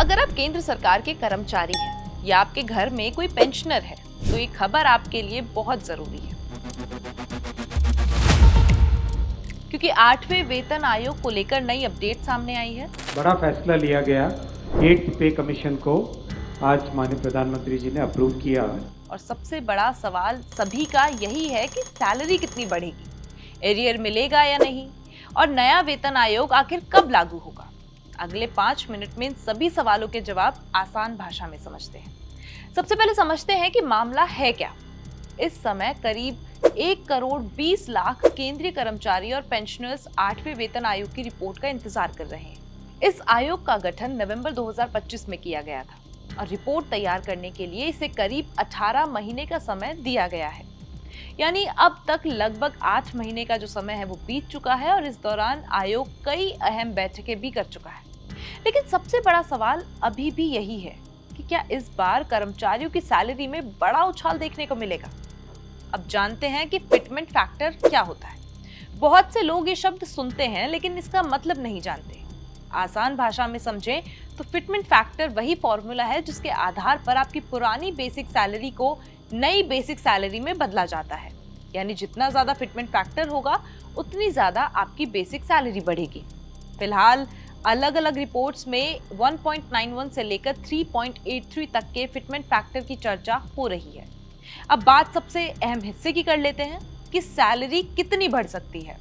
अगर आप केंद्र सरकार के कर्मचारी हैं या आपके घर में कोई पेंशनर है तो ये खबर आपके लिए बहुत जरूरी है, क्योंकि 8वें वेतन आयोग को लेकर नई अपडेट सामने आई है। बड़ा फैसला लिया गया। 8th पे कमीशन को आज माननीय प्रधानमंत्री जी ने अप्रूव किया। और सबसे बड़ा सवाल सभी का यही है कि सैलरी कितनी बढ़ेगी, एरियर मिलेगा या नहीं, और नया वेतन आयोग आखिर कब लागू होगा। अगले 5 मिनट में इन सभी सवालों के जवाब आसान भाषा में समझते हैं। सबसे पहले समझते हैं कि मामला है क्या। इस समय करीब 1 करोड़ 20 लाख केंद्रीय कर्मचारी और पेंशनर्स 8वें वेतन आयोग की रिपोर्ट का इंतजार कर रहे हैं। इस आयोग का गठन नवंबर 2025 में किया गया था और रिपोर्ट तैयार करने के लिए इसे करीब 18 महीने का समय दिया गया है। यानी अब तक लगभग 8 महीने का जो समय है वो बीत चुका है और इस दौरान आयोग कई अहम बैठकें भी कर चुका है। लेकिन सबसे बड़ा सवाल अभी भी यही है कि क्या इस बार कर्मचारियों की सैलरी में बड़ा उछाल देखने को मिलेगा। अब जानते हैं कि फिटमेंट फैक्टर क्या होता है। बहुत से लोग ये शब्द सुनते हैं लेकिन इसका मतलब नहीं जानते। आसान भाषा में समझें तो फिटमेंट फैक्टर वही फॉर्मूला है जिसके आधार पर आपकी पुरानी बेसिक सैलरी को नई बेसिक सैलरी में बदला जाता है। यानी जितना ज्यादा फिटमेंट फैक्टर होगा उतनी ज्यादा आपकी बेसिक सैलरी बढ़ेगी। फिलहाल अलग अलग रिपोर्ट्स में 1.91 से लेकर 3.83 तक के फिटमेंट फैक्टर की चर्चा हो रही है। अब बात सबसे अहम हिस्से की कर लेते हैं कि सैलरी कितनी बढ़ सकती है।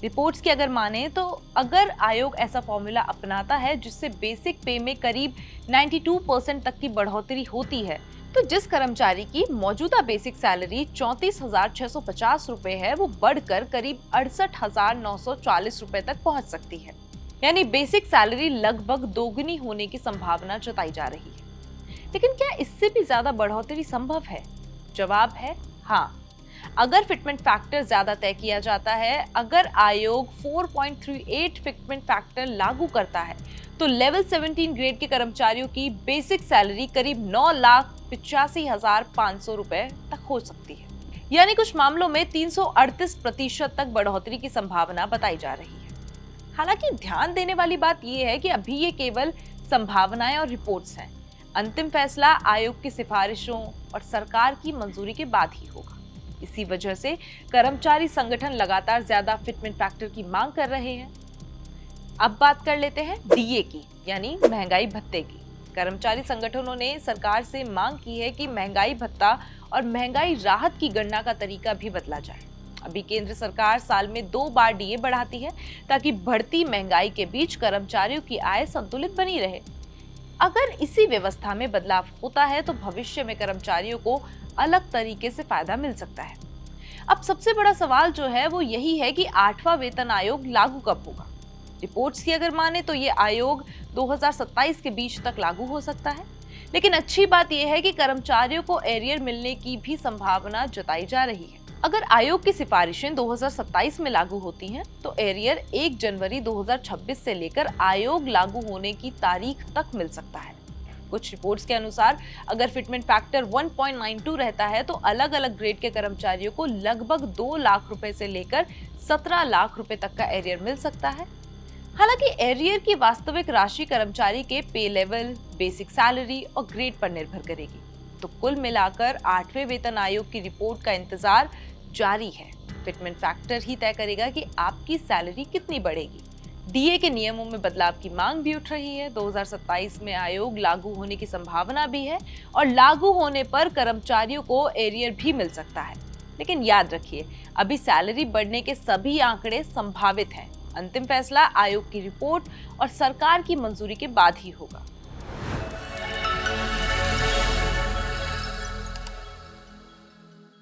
रिपोर्ट्स की अगर माने तो अगर आयोग ऐसा फॉर्मूला अपनाता है जिससे बेसिक पे में करीब 92% तक की बढ़ोतरी होती है, तो जिस कर्मचारी की मौजूदा बेसिक सैलरी 34,650 रुपए है वो बढ़कर करीब 68,940 रुपए तक पहुंच सकती है। यानी बेसिक सैलरी लगभग दोगुनी होने की संभावना जताई जा रही है। लेकिन क्या इससे भी ज्यादा बढ़ोतरी संभव है? जवाब है हाँ। अगर फिटमेंट फैक्टर ज्यादा तय किया जाता है, अगर आयोग 4.38 फिटमेंट फैक्टर लागू करता है तो लेवल 17 ग्रेड के कर्मचारियों की बेसिक सैलरी करीब 9,85,500 रुपए तक हो सकती है। यानी कुछ मामलों में 338% तक बढ़ोतरी की संभावना बताई जा रही है। हालांकि ध्यान देने वाली बात यह है कि अभी ये केवल संभावनाएं और रिपोर्ट्स हैं। अंतिम फैसला आयोग की सिफारिशों और सरकार की मंजूरी के बाद ही होगा। इसी वजह से कर्मचारी संगठन लगातार ज्यादा फिटमेंट फैक्टर की मांग कर रहे हैं। अब बात कर लेते हैं डीए की, यानी महंगाई भत्ते की। कर्मचारी संगठनों ने सरकार से मांग की है कि महंगाई भत्ता और महंगाई राहत की गणना का तरीका भी बदला जाए। अभी केंद्र सरकार साल में 2 बार डीए बढ़ाती है ताकि बढ़ती महंगाई के बीच कर्मचारियों की आय संतुलित बनी रहे। अगर इसी व्यवस्था में बदलाव होता है तो भविष्य में कर्मचारियों को अलग तरीके से फायदा मिल सकता है। अब सबसे बड़ा सवाल जो है वो यही है कि 8वां वेतन आयोग लागू कब होगा। रिपोर्ट्स की अगर माने तो ये आयोग 2027 के बीच तक लागू हो सकता है। लेकिन अच्छी बात यह है कि कर्मचारियों को एरियर मिलने की भी संभावना जताई जा रही है। अगर आयोग की सिफारिशें 2027 में लागू होती हैं तो एरियर 1 जनवरी 2026 से लेकर आयोग लागू होने की तारीख तक मिल सकता है। कुछ रिपोर्ट्स के अनुसार अगर फिटमेंट फैक्टर 1.92 रहता है तो अलग अलग ग्रेड के कर्मचारियों को लगभग 2 लाख रुपए से लेकर 17 लाख रुपए तक का एरियर मिल सकता है। हालांकि एरियर की वास्तविक राशि कर्मचारी के पे लेवल, बेसिक सैलरी और ग्रेड पर निर्भर करेगी। तो कुल मिलाकर 8वें वेतन आयोग की रिपोर्ट का इंतजार जारी है। फिटमेंट फैक्टर ही तय करेगा कि आपकी सैलरी कितनी बढ़ेगी। डीए के नियमों में बदलाव की मांग भी उठ रही है। 2027 में आयोग लागू होने की संभावना भी है और लागू होने पर कर्मचारियों को एरियर भी मिल सकता है। लेकिन याद रखिए, अभी सैलरी बढ़ने के सभी आंकड़े संभावित हैं। अंतिम फैसला आयोग की रिपोर्ट और सरकार की मंजूरी के बाद ही होगा।